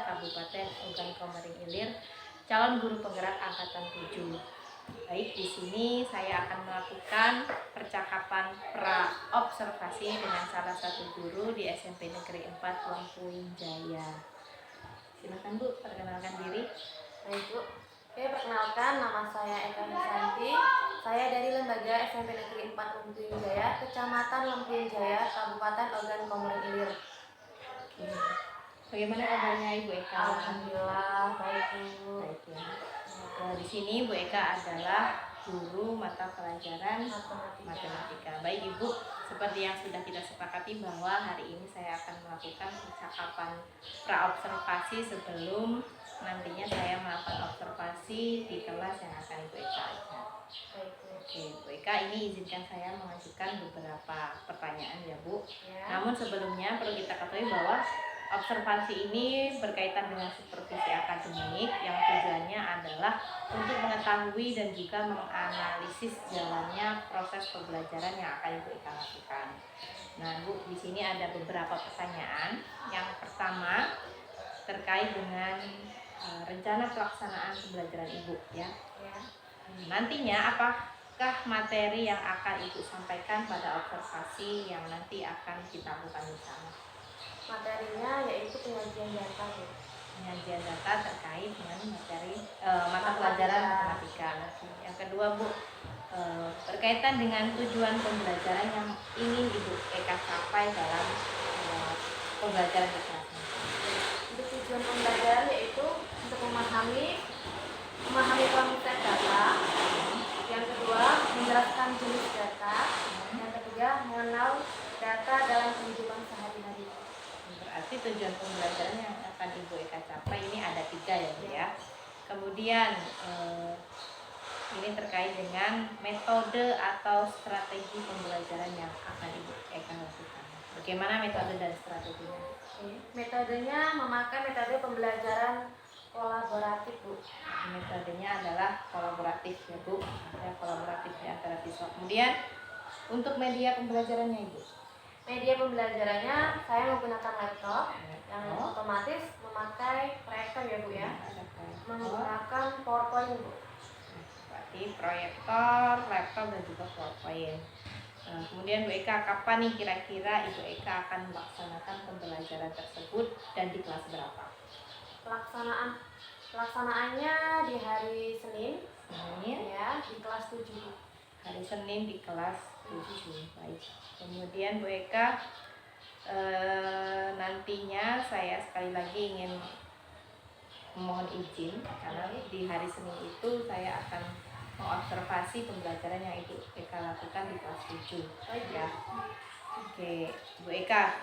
Kabupaten Ogan Komering Ilir, calon guru penggerak angkatan 7. Baik, di sini saya akan melakukan percakapan pra-observasi dengan salah satu guru di SMP Negeri 4 Lempuing Jaya. Silakan Bu, perkenalkan diri. Baik Bu. Oke, perkenalkan, nama saya Eka Nisanti. Saya dari Lembaga SMP Negeri 4 Lempuing Jaya, Kecamatan Lempuing Jaya, Kabupaten Ogan Komering Ilir. Bagaimana kabarnya Ibu Eka? Alhamdulillah baik Bu. Baik ya. Di sini Bu Eka adalah guru mata pelajaran matematika. Baik Ibu, seperti yang sudah kita sepakati bahwa hari ini saya akan melakukan percakapan pra-observasi sebelum nantinya saya melakukan observasi di kelas yang akan Ibu Eka ajar. Oke, Bu Eka, ini izinkan saya mengajukan beberapa pertanyaan ya Bu. Ya. Namun sebelumnya perlu kita ketahui bahwa observasi ini berkaitan dengan supervisi akademik yang tujuannya adalah untuk mengetahui dan juga menganalisis jalannya proses pembelajaran yang akan Ibu Eka lakukan. Nah Bu, di sini ada beberapa pertanyaan. Yang pertama terkait dengan rencana pelaksanaan pembelajaran Ibu ya. Nantinya apakah materi yang akan Ibu sampaikan pada observasi yang nanti akan kita lakukan bersama? Materinya yaitu penyajian data Bu. Penyajian data terkait dengan materi mata pelajaran matematika. Yang kedua Bu, berkaitan dengan tujuan pembelajaran yang ingin Ibu Eka capai dalam pembelajaran di kelas. Untuk tujuan pembelajaran yaitu untuk memahami konsep data. Yang kedua, menjelaskan jenis data. Yang ketiga, mengenal data dalam kehidupan sehari-hari. Berarti tujuan pembelajaran yang akan Ibu Eka capai ini ada 3 ya Bu ya. Kemudian ini terkait dengan metode atau strategi pembelajaran yang akan Ibu Eka lakukan. Bagaimana metode dan strateginya? Metodenya memakai metode pembelajaran kolaboratif Bu. Metodenya adalah kolaboratif ya Bu, ya, kolaboratif di antara siswa. Kemudian untuk media pembelajarannya Ibu? Media pembelajarannya saya menggunakan laptop yang otomatis memakai proyektor ya Bu ya. Menggunakan PowerPoint Bu. Berarti proyektor, laptop dan juga PowerPoint. Kemudian Bu Eka, kapan nih kira-kira Ibu Eka akan melaksanakan pembelajaran tersebut dan di kelas berapa? Pelaksanaannya di hari Senin. Ya, di kelas 7. Hari Senin di kelas 7. Baik. Kemudian Bu Eka, nantinya saya sekali lagi ingin memohon izin karena di hari Senin itu saya akan mengobservasi pembelajaran yang Ibu Eka lakukan di kelas 7 ya. Oke, Bu Eka,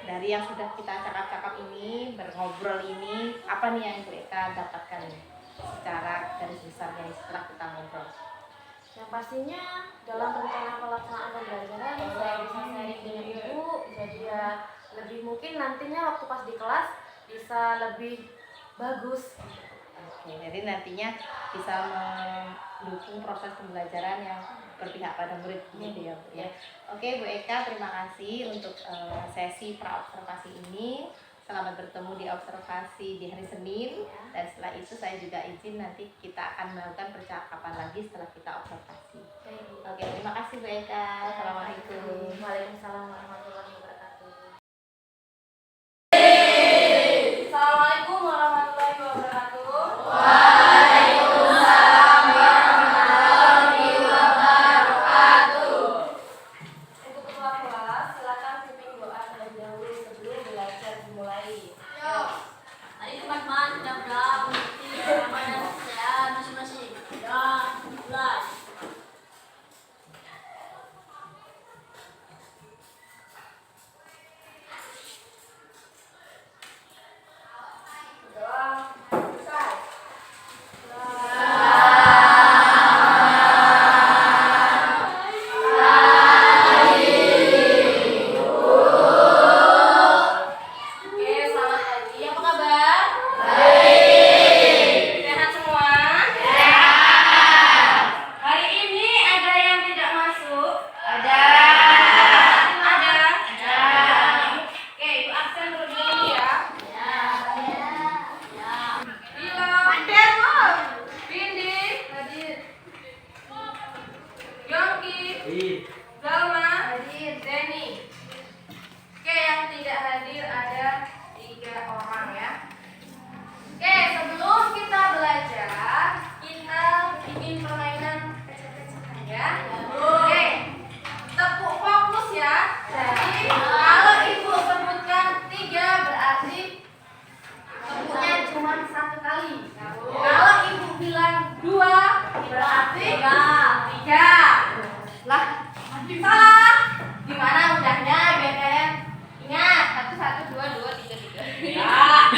dari yang sudah kita cakap-cakap ini, berngobrol ini, apa nih yang Ibu Eka dapatkan secara garis besarnya setelah kita ngobrol? Yang pastinya dalam rencana pelaksanaan pembelajaran saya bisa sharing dengan Ibu, jadi ya lebih mungkin nantinya waktu pas di kelas bisa lebih bagus. Oke, jadi nantinya bisa mendukung proses pembelajaran yang berpihak pada murid gitu ya Bu ya. Oke Bu Eka, terima kasih untuk sesi pra-observasi ini. Selamat bertemu di observasi di hari Senin. Dan setelah itu saya juga izin nanti kita akan melakukan percakapan lagi setelah kita observasi. Oke, terima kasih Bu Eka. Assalamualaikum. Waalaikumsalam warahmatullahi wabarakatuh. Assalamualaikum warahmatullahi wabarakatuh. Waalaikumsalam warahmatullahi wabarakatuh. Untuk ketua kelas, silakan pimpin doa terlebih dahulu sebelum belajar dimulai. Mari teman-teman kita berdoa mengikuti ramalan saya masing-masing. Dan mulai.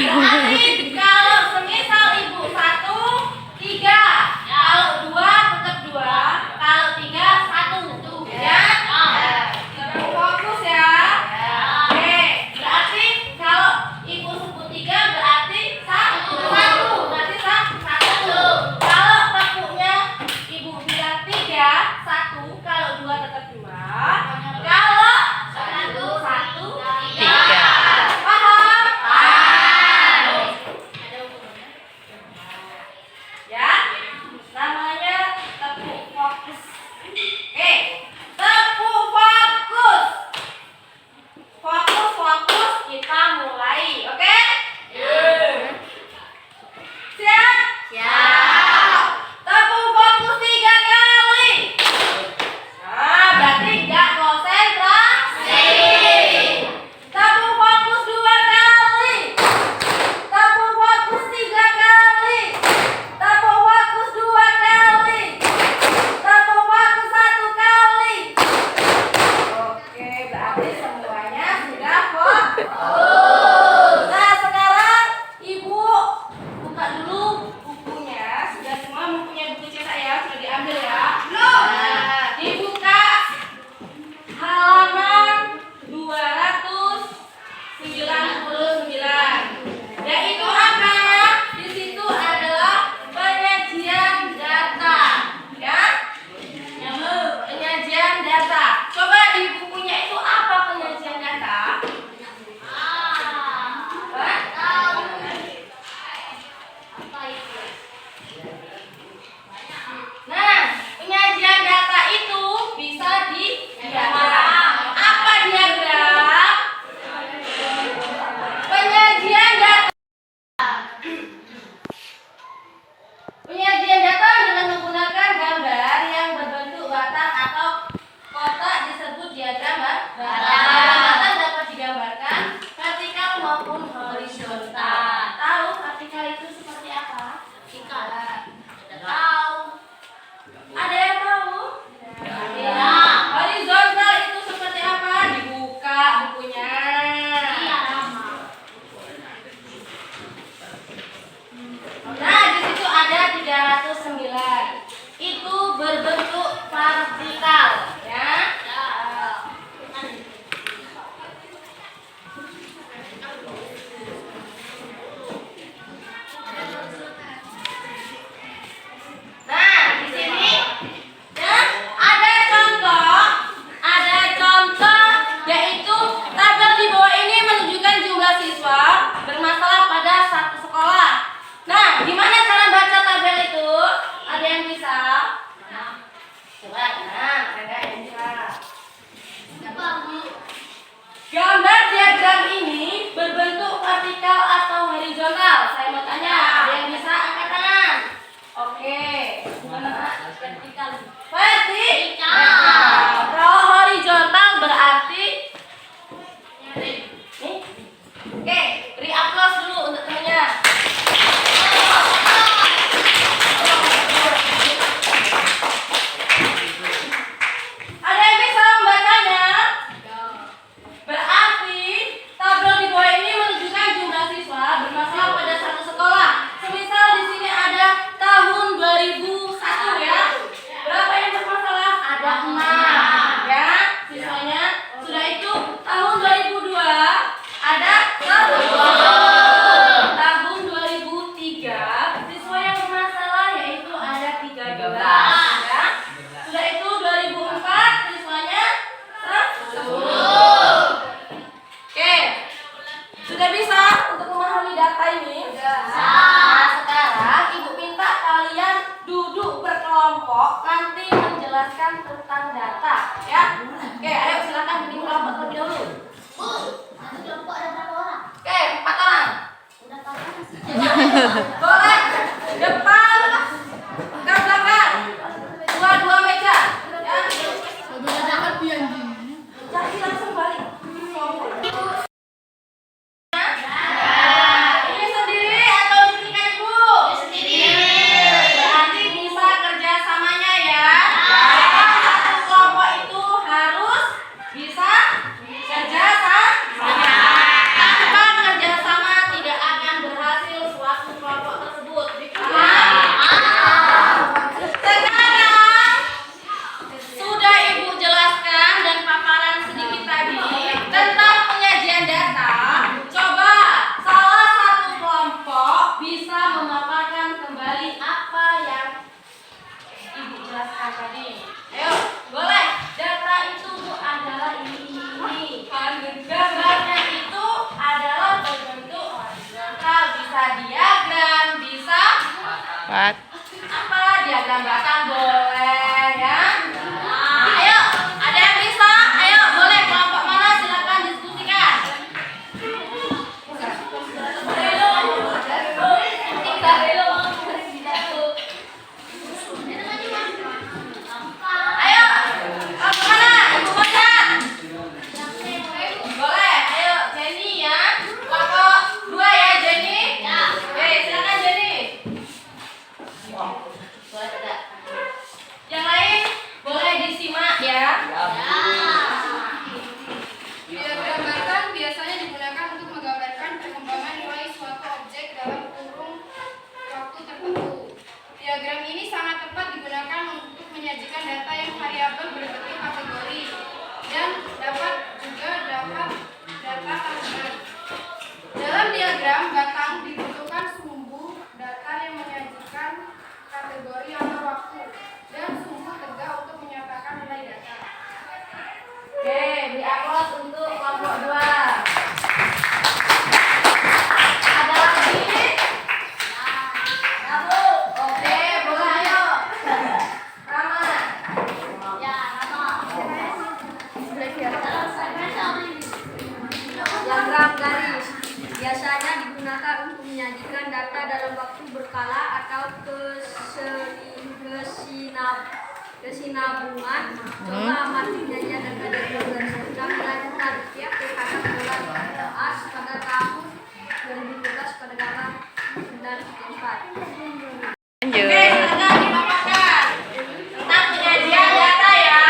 Berarti kalau semisal ibu 1, 3. Kalau 2 tetap 2. Kalau 3, 1. Ya? Tetap fokus ya. Oke, berarti kalau ibu sebut 3 berarti 1. Berarti 1. Kalau tepuknya ibu bilang 3, 1. Kalau 2 tetap 2. Kalau 1, 3. Paham? Ya, namanya tepuk fokus. Oke, tepuk fokus. Fokus, kita mulai. Oke? Siap? Tepuk fokus 3 kali. Nah, berarti nggak konsentrasi. Tepuk fokus 2 kali. Tepuk fokus 3 kali. Tepuk fokus 2 kali. Tepuk fokus 1 kali. Oke, berarti semuanya sudah fokus. Nah, sekarang ibu buka dulu bukunya. Sudah semua mempunyai buku cetak ya? Sudah diambil ya? Nah, dibuka halaman 299. Yaitu apa? Di situ adalah penyajian data. Ya? Penyajian data. Coba di bukunya itu apa penyajian data? Hah? Nah, penyajian data itu bisa diagram. Apa diagram? Penyajian data. Penyajian data dengan menggunakan gambar yang berbentuk batang atau kotak disebut diagram batang. Dapat digambarkan vertikal maupun horizontal. Tahu vertikal itu seperti apa? Ada yang tahu? Horizontal itu seperti apa? Dibuka bukunya. Nah, di situ ada 309. Itu berbentuk vertikal, ya. Nah, di sini ya ada contoh yaitu tabel di bawah ini menunjukkan jumlah siswa bermasalah pada satu sekolah. Nah, gimana cara baca tabel itu? Ada yang bisa? Coba, ada yang bisa. Gambar diagram ini berbentuk vertikal atau horizontal? Saya mau tanya, ada yang bisa angkat tangan? Oke, vertikal. Kalau horizontal berarti nih. Oke, beri aplaus dulu untuk temannya. Ada yang bisa membacanya? Berarti tabel di bawah ini menunjukkan jumlah siswa bermasalah pada satu sekolah. Semisal di sini ada tahun 2001 ya. Berapa yang bermasalah? Ada 6 ya siswanya. Sudah itu tahun 2002 ada 1. Tahun 2003 siswa yang bermasalah yaitu ada 13 ya. Sudah itu 2004 siswanya 10. Oke, sudah bisa untuk memahami data ini? Nah, sekarang ibu minta kalian duduk berkelompok nanti menjelaskan tentang data ya. Oke, ayo silakan bikin kelompok terlebih dahulu. Oke, 4 orang. Boleh depan ke belakang. 2 meja ya. Jadi langsung balik. Ini sendiri atau diberikan ibu? Berarti bisa kerjasamanya ya. Satu kelompok itu harus bisa kerjasama. Tanpa kerjasama tidak akan Cepat. Apa? Diagram batang boleh ya. Ayo, ada yang bisa? Ayo, boleh kelompok mana? Silakan diskusikan. Ayo, kelompok mana? Ibu Bosan. Boleh, ayo Jenny ya. Kelompok 2 ya Jenny. Oke, silakan Jenny. Boleh tidak? Yang lain boleh disimak ya. Diagram batang biasanya digunakan untuk menggambarkan perkembangan nilai suatu objek dalam kurun waktu tertentu. Diagram ini sangat tepat digunakan untuk menyajikan data yang variabel berbentuk kategori dan dapat data tahunan. Dalam diagram batang dibutuhkan sumbu datar yang menyajikan kategori atau waktu dan sumbu tegak untuk menyatakan nilai data. Oke, beri aplaus untuk kelompok 2. Ada lagi? Satu. Oke, boleh ayo. Rama. Diagram garis biasanya digunakan untuk menyajikan data dalam waktu berkala atau kesinambungan. Coba amati nilainya data dari bulan September melanjutkan rupiah ke kakak bulan As pada tahun 2012 pada tanggal 9/4. Oke, silakan dipaparkan tentang penyajian data ya.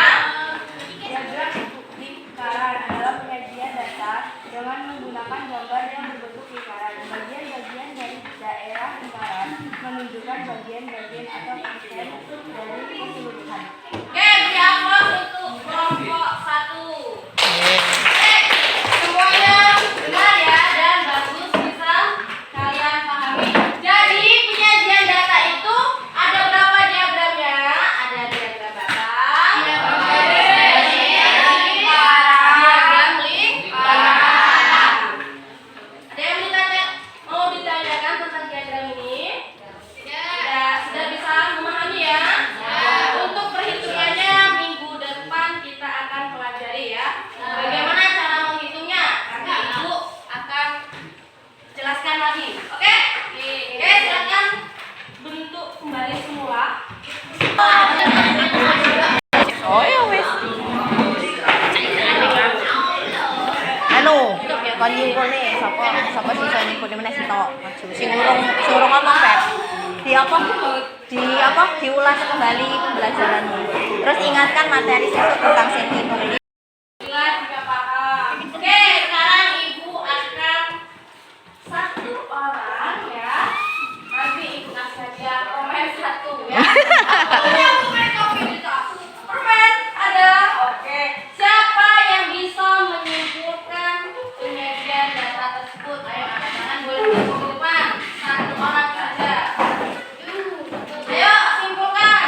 Diagram lingkaran adalah penyajian data dengan menggunakan gambar yang berbentuk lingkaran. Bagian-bagian dari daerah lingkaran menunjukkan bagian-bagian atau persen dari keseluruhan. Oke, beri aplaus untuk kelompok 1. Oke, semuanya benar ya dan bagus, bisa kalian pahami. Jadi penyajian data itu ada berapa diagramnya? Ada diagram batang, diagram garis, diagram lingkaran. Ada yang mau ditanyakan tentang diagram ini? Sudah bisa memahami ya? Untuk perhitungannya minggu depan kita akan pelajari ya. Bagaimana cara menghitungnya? Nanti Ibu akan jelaskan lagi. Oke? Oke, silakan bentuk kembali semula. Oh ya wis. Anu, kon nyimpulne sapa sisa nyimpulne meneh sitok maju. Sing urung ngomong Pep. Diulas kembali pembelajaranmu. Terus ingatkan materi sesuk tentang sing ini. Bila juga paham. Oke, sekarang Ibu akan satu orang ya. Nanti Ibu kasih dia komen 1 ya. Punya komen kopi juga. Permen ada. Oke. Siapa yang bisa menyimpulkan penyajian data tersebut? Ayo angkat tangan, boleh masuk ke depan. 1 orang saja. Ayo simpulkan.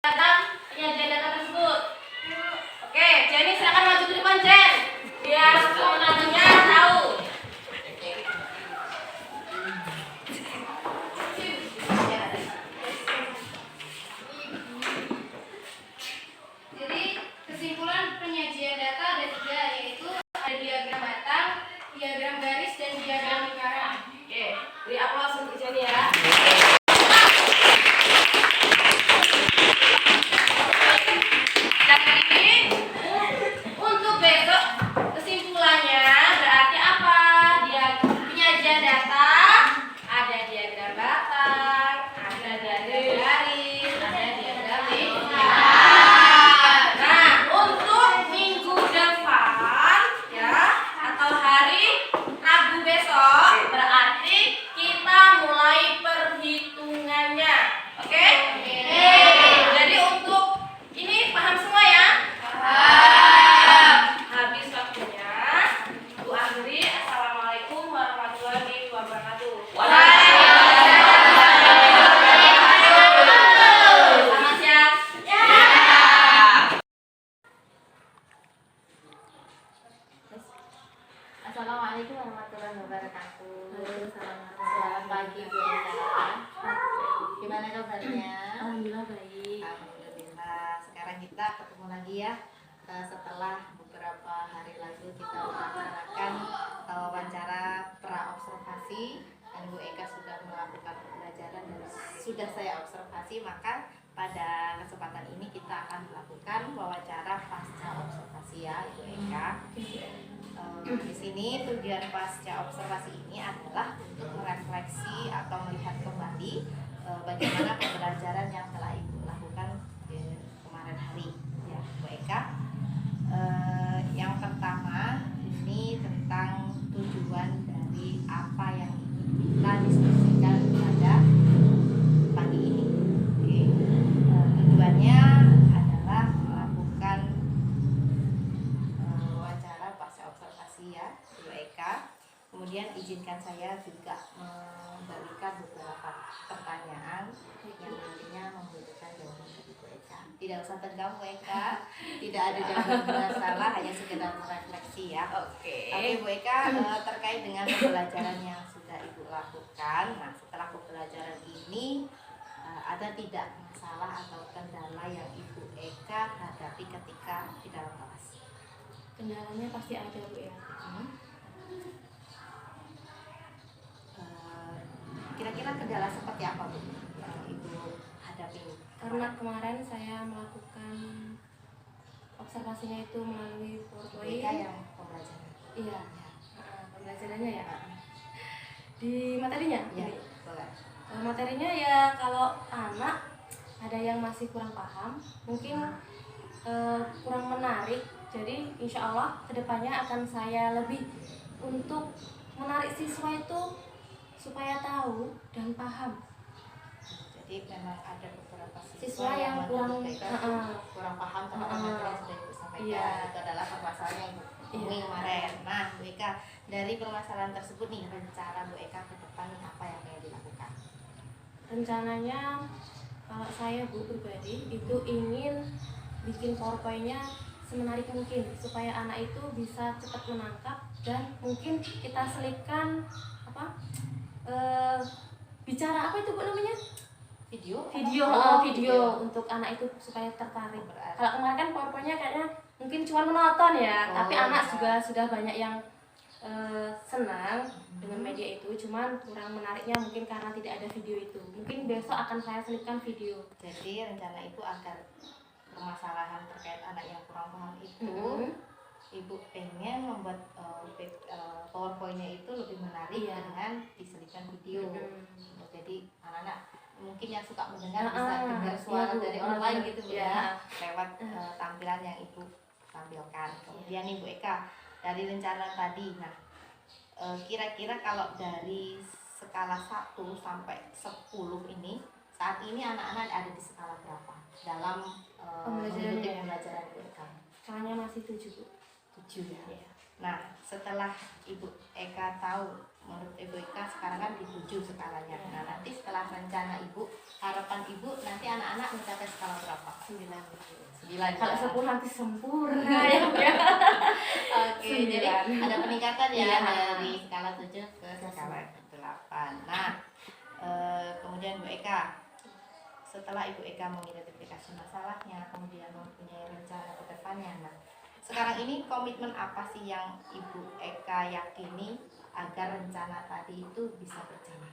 Datang penyajian data tersebut. Oke, Jenny silakan maju ke depan Jen. Biar pemenangnya tahu. Jadi kesimpulan penyajian data ada 3, yaitu ada diagram batang, diagram garis, dan diagram lingkaran. Oke, beri aplaus untuk Jenny ya. Dan ini untuk besok kesimpulannya berarti apa? Dia penyajian data, ada diagram batang, ada diagram garis, ada diagram lingkaran. Nah, untuk minggu depan ya atau hari Rabu Assalamualaikum warahmatullahi wabarakatuh. Waalaikumsalam. Selamat pagi Bu Eka. Gimana kabarnya? Alhamdulillah baik. Alhamdulillah. Sekarang kita ketemu lagi ya. Setelah beberapa hari lalu kita melaksanakan wawancara pra observasi dan Bu Eka sudah melakukan pembelajaran dan sudah saya observasi, maka pada kesempatan ini kita akan melakukan wawancara pasca observasi ya Bu Eka. Di sini tujuan pasca observasi ini adalah untuk merefleksi atau melihat kembali bagaimana pembelajaran yang telah Ibu lakukan kemarin hari ya Bu Eka. Yang pertama ini tentang tujuan dari apa yang ingin kita diskusikan pada pagi ini. Oke. Tujuannya adalah melakukan wawancara pasca observasi ya Bu Eka. Kemudian izinkan saya juga memberikan beberapa pertanyaan yang nantinya membutuhkan jawaban dari Bu Eka. Tidak usah tegang Bu Eka, tidak ada jawaban masalah, hanya sekedar merefleksi ya. Oke. Oke Bu Eka, terkait dengan pembelajaran yang sudah Ibu lakukan, nah setelah pembelajaran ini ada tidak masalah atau kendala yang Ibu Eka hadapi ketika di dalam kelas? Kendalanya pasti ada Bu ya. Kira-kira kendala seperti apa Bu yang Ibu hadapi? Karena kemarin saya melakukan observasinya itu melalui Bu Eka PowerPoint. yang pembelajaran. Iya. Pembelajarannya ya. Di materinya? Ya, boleh. Materinya ya kalau anak ada yang masih kurang paham, mungkin kurang menarik. Jadi insya Allah kedepannya akan saya lebih untuk menarik siswa itu supaya tahu dan paham. Jadi memang ada beberapa Siswa yang kurang kurang paham terhadap materi yang sudah Ibu sampaikan. Iya. Itu adalah permasalahan yang Ibu temui Iya. kemarin. Nah, Bu Eka, dari permasalahan tersebut nih, rencana Bu Eka ke depan apa yang ingin dilakukan? Rencananya kalau saya Bu pribadi itu ingin bikin PowerPoint-nya semenarik mungkin supaya anak itu bisa cepat menangkap dan mungkin kita selipkan apa bicara apa itu Bu namanya? Video? Video untuk anak itu supaya tertarik. Berarti- Kalau kemarin kan PowerPoint-nya kayaknya mungkin cuma menonton ya, Oh, tapi anak iya. juga sudah banyak yang senang dengan media itu, cuman kurang menariknya mungkin karena tidak ada video itu. Mungkin besok akan saya selipkan video. Jadi rencana Ibu agar permasalahan terkait anak yang kurang paham itu, Ibu pengen membuat PowerPoint-nya itu lebih menarik Iya. dengan diselipkan video. Mm. Jadi anak-anak mungkin yang suka mendengar bisa dengar iya, suara Bu. dari orang lain gitu Bu Iya. ya, lewat tampilan yang Ibu tampilkan. Kemudian nih Bu Eka, dari rencana tadi, nah kira-kira kalau dari skala 1 sampai 10 ini, saat ini anak-anak ada di skala berapa dalam Pembelajarannya mengikuti ya? pembelajaran Bu Eka? Skalanya masih 7 Bu. 7 ya. Iya. Nah, setelah Ibu Eka tahu, menurut Ibu Eka sekarang kan di 7 skalanya. Nah, nanti setelah rencana Ibu, harapan Ibu nanti anak-anak mencapai skala berapa? 9. 9. Kalau 10 nanti sempurna ya Bu ya. Oke, jadi 9. ada peningkatan ya Iya. dari skala 7 ke skala 8. Nah, kemudian Bu Eka, setelah Ibu Eka mengidentifikasi masalahnya, kemudian mempunyai rencana ke depannya, nah, sekarang ini komitmen apa sih yang Ibu Eka yakini agar rencana tadi itu bisa berjalan?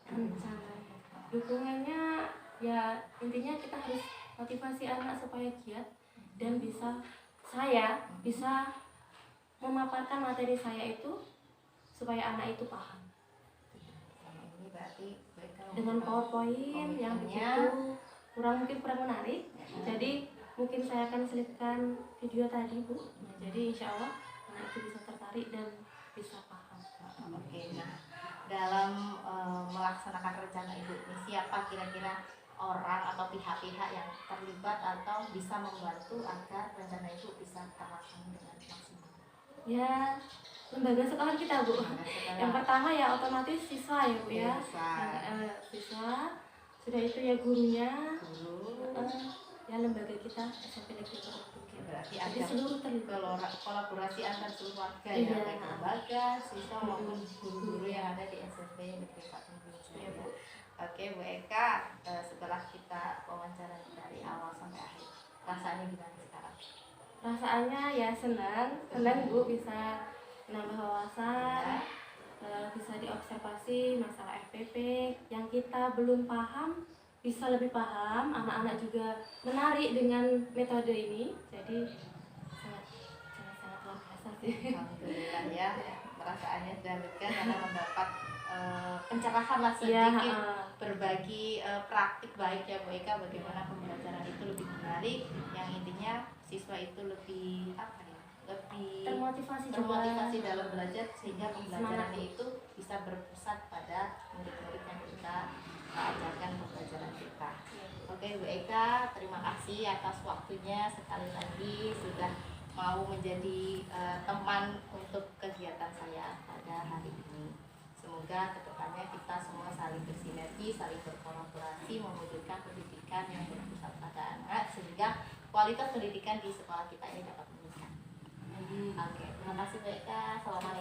Rencananya dukungannya ya intinya kita harus motivasi anak supaya giat dan saya bisa memaparkan materi saya itu supaya anak itu paham Selama ini berarti Bu Eka dengan PowerPoint yang komitmennya mungkin kurang menarik. Jadi mungkin saya akan selipkan video tadi Bu. Jadi insya Allah anak itu bisa tertarik dan bisa paham. Oke, nah dalam melaksanakan rencana Ibu ini siapa kira-kira orang atau pihak-pihak yang terlibat atau bisa membantu agar rencana Ibu bisa terlaksana dengan maksimal? Ya lembaga sekolah kita Bu. Yang pertama ya otomatis siswa ya Bu ya. Siswa, sudah itu ya gurunya, Guru, ya lembaga kita SMP Negeri Pondok Oke, berarti Jadi ada seluruh terlibat. kolaborasi antar seluruh warga Iya. ya, baik lembaga, siswa maupun guru-guru yang ada di SMP Negeri 47 ya, Bu. Oke, Bu Eka, setelah kita wawancara dari awal sampai akhir, rasanya gimana sekarang? Perasaannya ya senang Bu bisa nambah wawasan, bisa diobservasi masalah FPP yang kita belum paham bisa lebih paham, anak-anak juga menarik dengan metode ini, jadi sangat luar biasa sih. Alhamdulillah ya, perasaannya sudah lega karena mendapat pencerahan lah Iya, sedikit, berbagi praktik baik ya Bu Eka, bagaimana pembelajaran itu lebih menarik, yang intinya siswa itu lebih apa ya, lebih termotivasi dalam belajar sehingga pembelajarannya itu bisa berpusat pada murid-murid yang kita ajarkan pembelajaran kita. Oke Bu Eka, terima kasih atas waktunya sekali lagi sudah mau menjadi teman untuk kegiatan saya pada hari ini. Semoga kedepannya kita semua saling bersinergi, saling berkolaborasi mewujudkan pendidikan yang berpusat pada anak sehingga kualitas pendidikan di sekolah kita ini dapat meningkat. Oke, terima kasih Bu Eka. Selamat